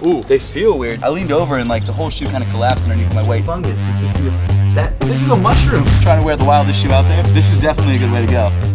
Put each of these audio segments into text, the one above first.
Ooh, they feel weird. I leaned over and like the whole shoe kind of collapsed underneath my weight. Fungus consisting of that. This is a mushroom. Trying to wear the wildest shoe out there. This is definitely a good way to go.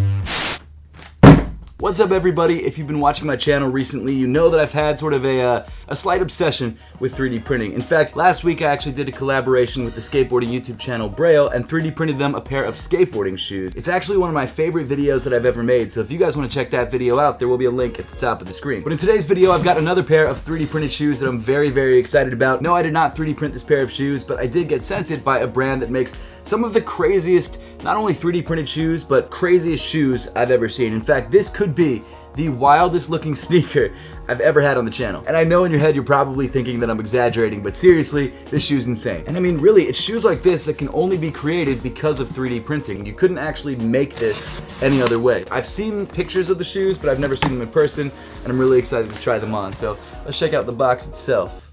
What's up, everybody? If you've been watching my channel recently, you know that I've had sort of a slight obsession with 3D printing. In fact, last week I actually did a collaboration with the skateboarding YouTube channel Braille and 3D printed them a pair of skateboarding shoes. It's actually one of my favorite videos that I've ever made, so if you guys want to check that video out, there will be a link at the top of the screen. But in today's video, I've got another pair of 3D printed shoes that I'm very, very excited about. No, I did not 3D print this pair of shoes, but I did get sent it by a brand that makes some of the craziest, not only 3D printed shoes, but craziest shoes I've ever seen. In fact, this could be the wildest looking sneaker I've ever had on the channel. And I know in your head you're probably thinking that I'm exaggerating, but seriously, this shoe's insane. And I mean, really, it's shoes like this that can only be created because of 3D printing. You couldn't actually make this any other way. I've seen pictures of the shoes, but I've never seen them in person, and I'm really excited to try them on. So let's check out the box itself.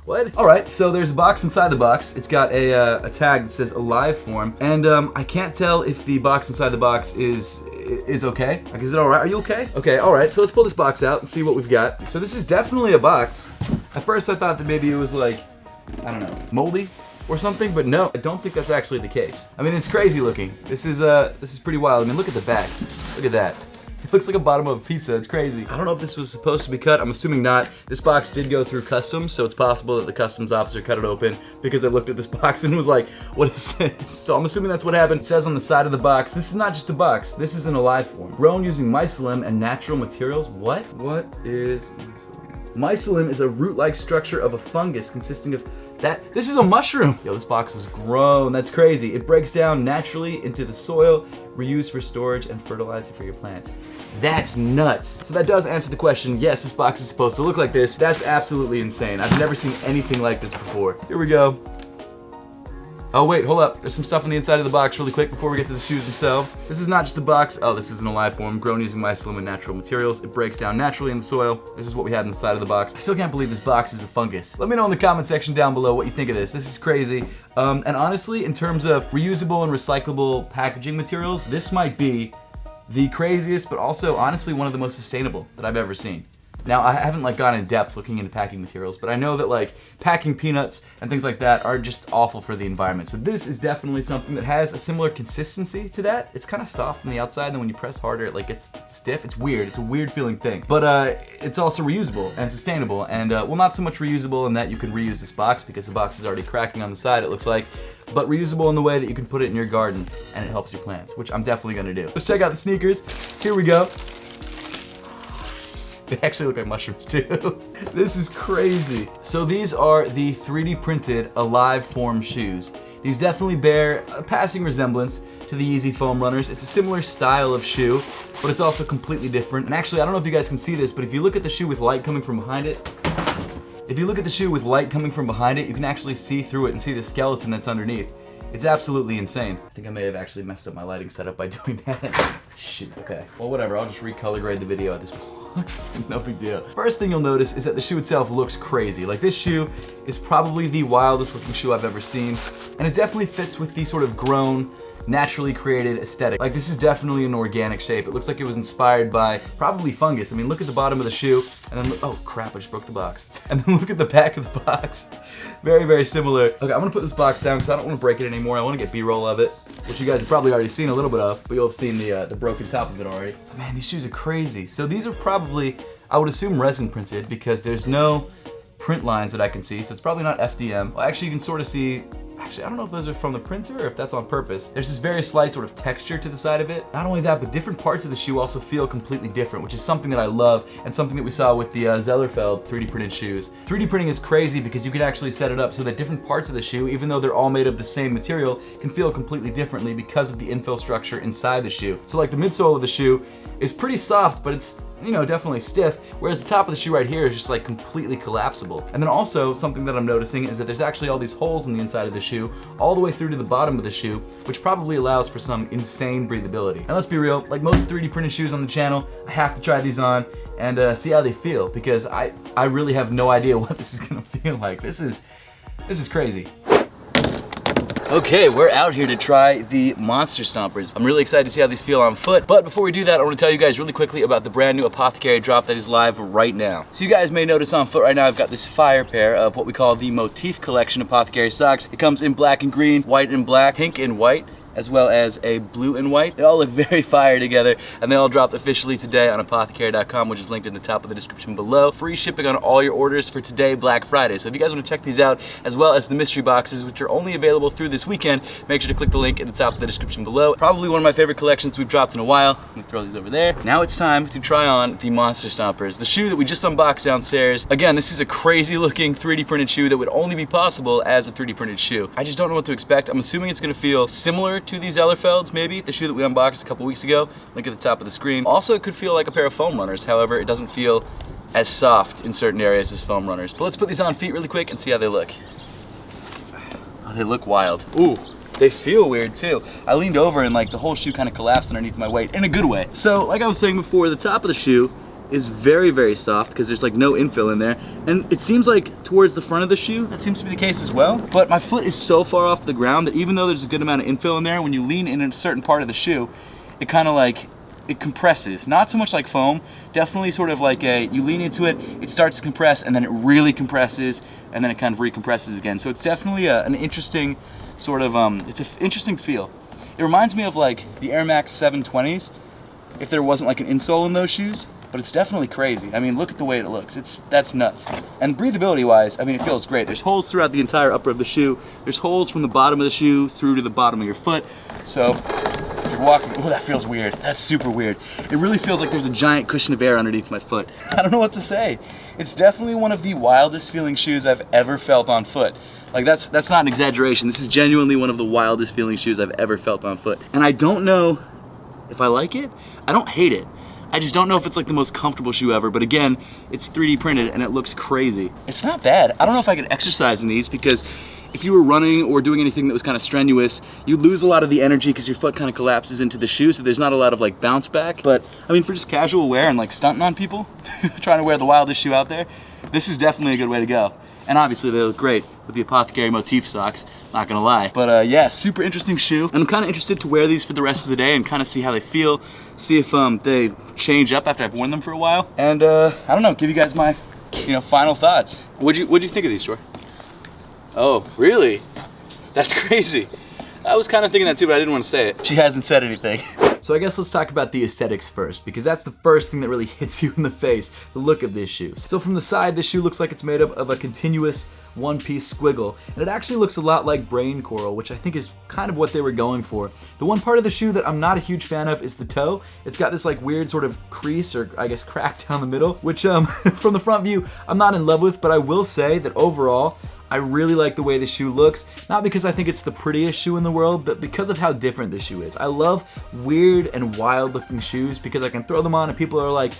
What? Alright, so there's a box inside the box. It's got a tag that says Aliveform, and I can't tell if the box inside the box is okay. Like, is it alright? Are you okay? Okay, alright, so let's pull this box out and see what we've got. So this is definitely a box. At first I thought that maybe it was like, I don't know, moldy or something, but no, I don't think that's actually the case. I mean, it's crazy looking. This is pretty wild. I mean, look at the back. Look at that. It looks like a bottom of a pizza, it's crazy. I don't know if this was supposed to be cut, I'm assuming not. This box did go through customs, so it's possible that the customs officer cut it open because I looked at this box and was like, what is this? So I'm assuming that's what happened. It says on the side of the box, this is not just a box, this is an Aliveform. Grown using mycelium and natural materials. What? What is mycelium? Mycelium is a root-like structure of a fungus consisting of this is a mushroom! Yo, this box was grown, that's crazy. It breaks down naturally into the soil, reused for storage and fertilizer for your plants. That's nuts. So that does answer the question, yes, this box is supposed to look like this. That's absolutely insane. I've never seen anything like this before. Here we go. Oh wait, hold up. There's some stuff on the inside of the box really quick before we get to the shoes themselves. This is not just a box. Oh, this is an Aliveform grown using mycelium and natural materials. It breaks down naturally in the soil. This is what we had inside of the box. I still can't believe this box is a fungus. Let me know in the comment section down below what you think of this. This is crazy. And honestly, in terms of reusable and recyclable packaging materials, this might be the craziest, but also honestly one of the most sustainable that I've ever seen. Now, I haven't like gone in depth looking into packing materials, but I know that like packing peanuts and things like that are just awful for the environment. So this is definitely something that has a similar consistency to that. It's kind of soft on the outside, and then when you press harder, it like gets stiff. It's weird. It's a weird feeling thing. But it's also reusable and sustainable, and well, not so much reusable in that you can reuse this box because the box is already cracking on the side, it looks like, but reusable in the way that you can put it in your garden and it helps your plants, which I'm definitely gonna do. Let's check out the sneakers. Here we go. They actually look like mushrooms too. This is crazy. So these are the 3D printed Aliveform shoes. These definitely bear a passing resemblance to the Yeezy foam runners. It's a similar style of shoe, but it's also completely different. And actually, I don't know if you guys can see this, but if you look at the shoe with light coming from behind it, you can actually see through it and see the skeleton that's underneath. It's absolutely insane. I think I may have actually messed up my lighting setup by doing that. Shit, okay. Well, whatever, I'll just recolor grade the video at this point. No big deal. First thing you'll notice is that the shoe itself looks crazy. Like, this shoe is probably the wildest looking shoe I've ever seen, and it definitely fits with the sort of grown, naturally created aesthetic. Like, this is definitely an organic shape. It looks like it was inspired by probably fungus. I mean, look at the bottom of the shoe, and then look, oh crap, I just broke the box. And then look at the back of the box. Very, very similar. Okay, I'm gonna put this box down because I don't want to break it anymore. I want to get B-roll of it, which you guys have probably already seen a little bit of, but you'll have seen the broken top of it already. But man, these shoes are crazy. So these are probably, I would assume, resin printed because there's no print lines that I can see, so it's probably not FDM. Well, actually, you can sort of see. Actually, I don't know if those are from the printer or if that's on purpose. There's this very slight sort of texture to the side of it. Not only that, but different parts of the shoe also feel completely different, which is something that I love and something that we saw with the Zellerfeld 3D printed shoes. 3D printing is crazy because you can actually set it up so that different parts of the shoe, even though they're all made of the same material, can feel completely differently because of the infill structure inside the shoe. So like the midsole of the shoe is pretty soft, but it's, you know, definitely stiff, whereas the top of the shoe right here is just like completely collapsible. And then also something that I'm noticing is that there's actually all these holes in the inside of the shoe all the way through to the bottom of the shoe, which probably allows for some insane breathability. And let's be real, like most 3D printed shoes on the channel, I have to try these on and see how they feel because I really have no idea what this is gonna feel like. This is crazy. Okay, we're out here to try the Monster Stompers. I'm really excited to see how these feel on foot, but before we do that, I want to tell you guys really quickly about the brand new APTHCRY drop that is live right now. So you guys may notice on foot right now, I've got this fire pair of what we call the Motif collection of APTHCRY socks. It comes in black and green, white and black, pink and white, as well as a blue and white. They all look very fire together, and they all dropped officially today on APTHCRY.com, which is linked in the top of the description below. Free shipping on all your orders for today, Black Friday. So if you guys want to check these out, as well as the mystery boxes, which are only available through this weekend, make sure to click the link in the top of the description below. Probably one of my favorite collections we've dropped in a while. Let me throw these over there. Now it's time to try on the Monster Stompers, the shoe that we just unboxed downstairs. Again, this is a crazy looking 3D printed shoe that would only be possible as a 3D printed shoe. I just don't know what to expect. I'm assuming it's gonna feel similar to these Zellerfelds, maybe, the shoe that we unboxed a couple weeks ago. Link at the top of the screen. Also, it could feel like a pair of foam runners. However, it doesn't feel as soft in certain areas as foam runners. But let's put these on feet really quick and see how they look. Oh, they look wild. Ooh, they feel weird too. I leaned over and like the whole shoe kind of collapsed underneath my weight in a good way. So like I was saying before, the top of the shoe is very, very soft because there's like no infill in there. And it seems like towards the front of the shoe, that seems to be the case as well. But my foot is so far off the ground that even though there's a good amount of infill in there, when you lean in a certain part of the shoe, it kind of like, it compresses. Not so much like foam, definitely sort of like you lean into it, it starts to compress and then it really compresses and then it kind of recompresses again. So it's definitely an interesting sort of, it's an interesting feel. It reminds me of like the Air Max 720s, if there wasn't like an insole in those shoes. But it's definitely crazy. I mean, look at the way it looks. That's nuts. And breathability wise, I mean, it feels great. There's holes throughout the entire upper of the shoe. There's holes from the bottom of the shoe through to the bottom of your foot. So if you're walking, oh, that feels weird. That's super weird. It really feels like there's a giant cushion of air underneath my foot. I don't know what to say. It's definitely one of the wildest feeling shoes I've ever felt on foot. Like that's not an exaggeration. This is genuinely one of the wildest feeling shoes I've ever felt on foot. And I don't know if I like it. I don't hate it. I just don't know if it's like the most comfortable shoe ever, but again, it's 3D printed and it looks crazy. It's not bad. I don't know if I could exercise in these because if you were running or doing anything that was kind of strenuous, you lose a lot of the energy because your foot kind of collapses into the shoe, so there's not a lot of like bounce back. But I mean, for just casual wear and like stunting on people, trying to wear the wildest shoe out there, this is definitely a good way to go. And obviously they look great with the APTHCRY Motif socks, not gonna lie. But yeah, super interesting shoe. And I'm kind of interested to wear these for the rest of the day and kind of see how they feel, see if they change up after I've worn them for a while. And I don't know, give you guys my, final thoughts. What'd you think of these, Troy? Oh, really? That's crazy. I was kind of thinking that too, but I didn't want to say it. She hasn't said anything. So I guess let's talk about the aesthetics first, because that's the first thing that really hits you in the face, the look of this shoe. So from the side, this shoe looks like it's made up of a continuous one-piece squiggle, and it actually looks a lot like brain coral, which I think is kind of what they were going for. The one part of the shoe that I'm not a huge fan of is the toe. It's got this like weird sort of crease, or I guess crack down the middle, which from the front view, I'm not in love with, but I will say that overall, I really like the way the shoe looks, not because I think it's the prettiest shoe in the world, but because of how different the shoe is. I love weird and wild looking shoes because I can throw them on and people are like,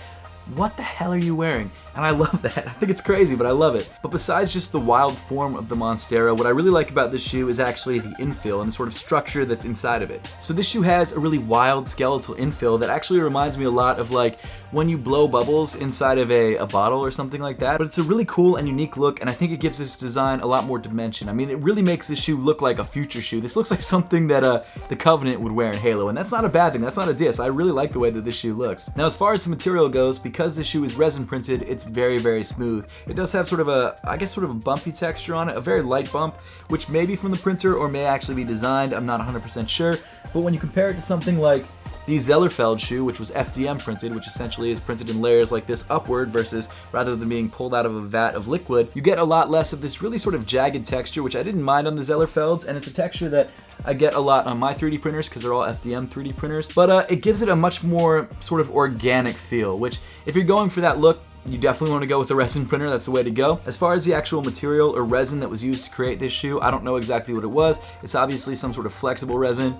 what the hell are you wearing? And I love that. I think it's crazy, but I love it. But besides just the wild form of the Monstera, what I really like about this shoe is actually the infill and the sort of structure that's inside of it. So this shoe has a really wild skeletal infill that actually reminds me a lot of like when you blow bubbles inside of a bottle or something like that. But it's a really cool and unique look, and I think it gives this design a lot more dimension. I mean, it really makes this shoe look like a future shoe. This looks like something that the Covenant would wear in Halo, and that's not a bad thing. That's not a diss. I really like the way that this shoe looks. Now, as far as the material goes, because this shoe is resin printed, it's very, very smooth. It does have sort of a, I guess, sort of a bumpy texture on it, a very light bump, which may be from the printer or may actually be designed. I'm not 100% sure. But when you compare it to something like the Zellerfeld shoe, which was FDM printed, which essentially is printed in layers like this upward versus rather than being pulled out of a vat of liquid, you get a lot less of this really sort of jagged texture, which I didn't mind on the Zellerfelds, and it's a texture that I get a lot on my 3D printers because they're all FDM 3D printers, but it gives it a much more sort of organic feel, which if you're going for that look, you definitely want to go with a resin printer. That's the way to go. As far as the actual material or resin that was used to create this shoe, I don't know exactly what it was. It's obviously some sort of flexible resin.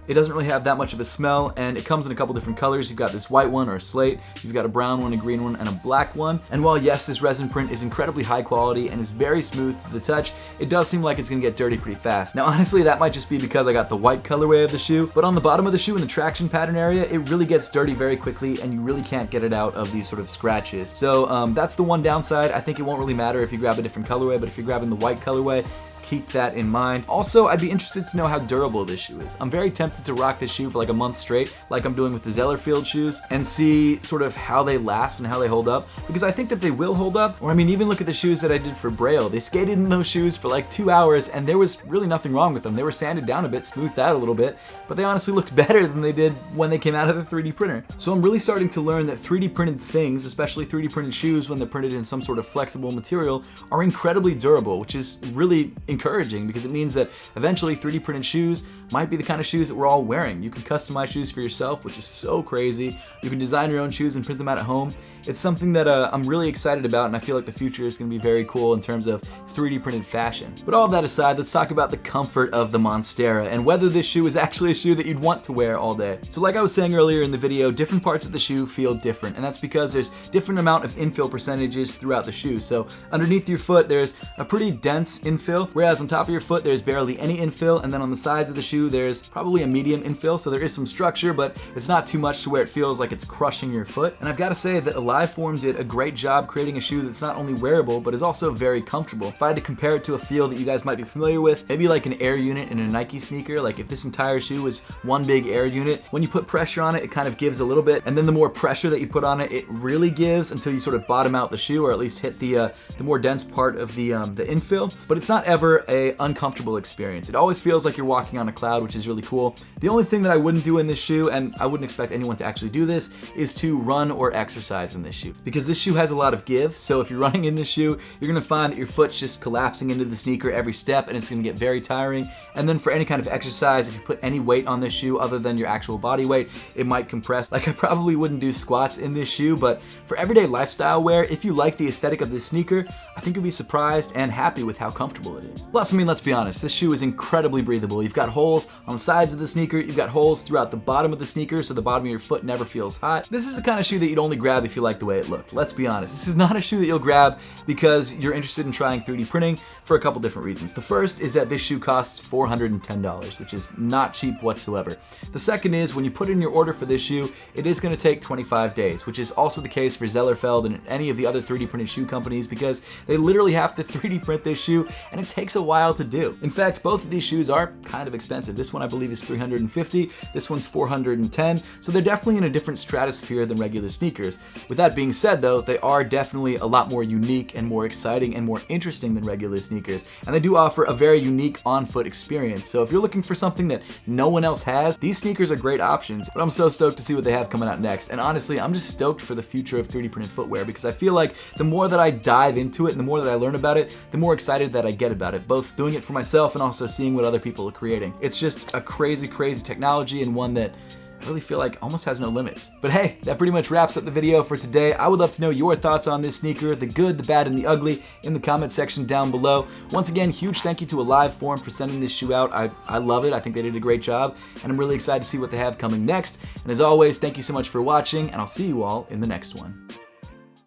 It doesn't really have that much of a smell, and it comes in a couple different colors. You've got this white one or a slate, you've got a brown one, a green one, and a black one. And while yes, this resin print is incredibly high quality and is very smooth to the touch, it does seem like it's gonna get dirty pretty fast. Now honestly, that might just be because I got the white colorway of the shoe, but on the bottom of the shoe in the traction pattern area, it really gets dirty very quickly and you really can't get it out of these sort of scratches. So that's the one downside. I think it won't really matter if you grab a different colorway, but if you're grabbing the white colorway, keep that in mind. Also, I'd be interested to know how durable this shoe is. I'm very tempted to rock this shoe for like a month straight, like I'm doing with the Zellerfield shoes, and see sort of how they last and how they hold up, because I think that they will hold up. Or I mean, even look at the shoes that I did for Braille. They skated in those shoes for like 2 hours, and there was really nothing wrong with them. They were sanded down a bit, smoothed out a little bit, but they honestly looked better than they did when they came out of the 3D printer. So I'm really starting to learn that 3D printed things, especially 3D printed shoes when they're printed in some sort of flexible material, are incredibly durable, which is really encouraging because it means that eventually 3D printed shoes might be the kind of shoes that we're all wearing. You can customize shoes for yourself, which is so crazy. You can design your own shoes and print them out at home. It's something that I'm really excited about, and I feel like the future is going to be very cool in terms of 3D printed fashion. But all of that aside, let's talk about the comfort of the Monstera and whether this shoe is actually a shoe that you'd want to wear all day. So like I was saying earlier in the video, different parts of the shoe feel different, and that's because there's different amount of infill percentages throughout the shoe. So underneath your foot, there's a pretty dense infill, whereas on top of your foot, there's barely any infill, and then on the sides of the shoe, there's probably a medium infill, so there is some structure, but it's not too much to where it feels like it's crushing your foot. And I've got to say that Aliveform did a great job creating a shoe that's not only wearable, but is also very comfortable. If I had to compare it to a feel that you guys might be familiar with, maybe like an air unit in a Nike sneaker, like if this entire shoe was one big air unit, when you put pressure on it, it kind of gives a little bit, and then the more pressure that you put on it, it really gives until you sort of bottom out the shoe, or at least hit the more dense part of the infill. But it's not ever a uncomfortable experience. It always feels like you're walking on a cloud, which is really cool. The only thing that I wouldn't do in this shoe, and I wouldn't expect anyone to actually do this, is to run or exercise in this shoe, because this shoe has a lot of give. So if you're running in this shoe, you're gonna find that your foot's just collapsing into the sneaker every step, and it's gonna get very tiring. And then for any kind of exercise, if you put any weight on this shoe other than your actual body weight, it might compress. Like I probably wouldn't do squats in this shoe, but for everyday lifestyle wear, if you like the aesthetic of this sneaker, I think you'll be surprised and happy with how comfortable it is. Plus, I mean, let's be honest, this shoe is incredibly breathable. You've got holes on the sides of the sneaker, you've got holes throughout the bottom of the sneaker, so the bottom of your foot never feels hot. This is the kind of shoe that you'd only grab if you like the way it looked. Let's be honest, this is not a shoe that you'll grab because you're interested in trying 3D printing for a couple different reasons. The first is that this shoe costs $410, which is not cheap whatsoever. The second is when you put in your order for this shoe, it is going to take 25 days, which is also the case for Zellerfeld and any of the other 3D printed shoe companies, because they literally have to 3D print this shoe, and it takes a while to do. In fact, both of these shoes are kind of expensive. This one I believe is $350, this one's $410, so they're definitely in a different stratosphere than regular sneakers. With that being said though, they are definitely a lot more unique and more exciting and more interesting than regular sneakers, and they do offer a very unique on-foot experience. So if you're looking for something that no one else has, these sneakers are great options. But I'm so stoked to see what they have coming out next, and honestly, I'm just stoked for the future of 3D printed footwear, because I feel like the more that I dive into it and the more that I learn about it, the more excited that I get about it, both doing it for myself and also seeing what other people are creating. It's just a crazy, crazy technology, and one that I really feel like almost has no limits. But hey, that pretty much wraps up the video for today. I would love to know your thoughts on this sneaker, the good, the bad, and the ugly, in the comment section down below. Once again, huge thank you to Aliveform for sending this shoe out. I love it. I think they did a great job, and I'm really excited to see what they have coming next. And as always, thank you so much for watching, and I'll see you all in the next one.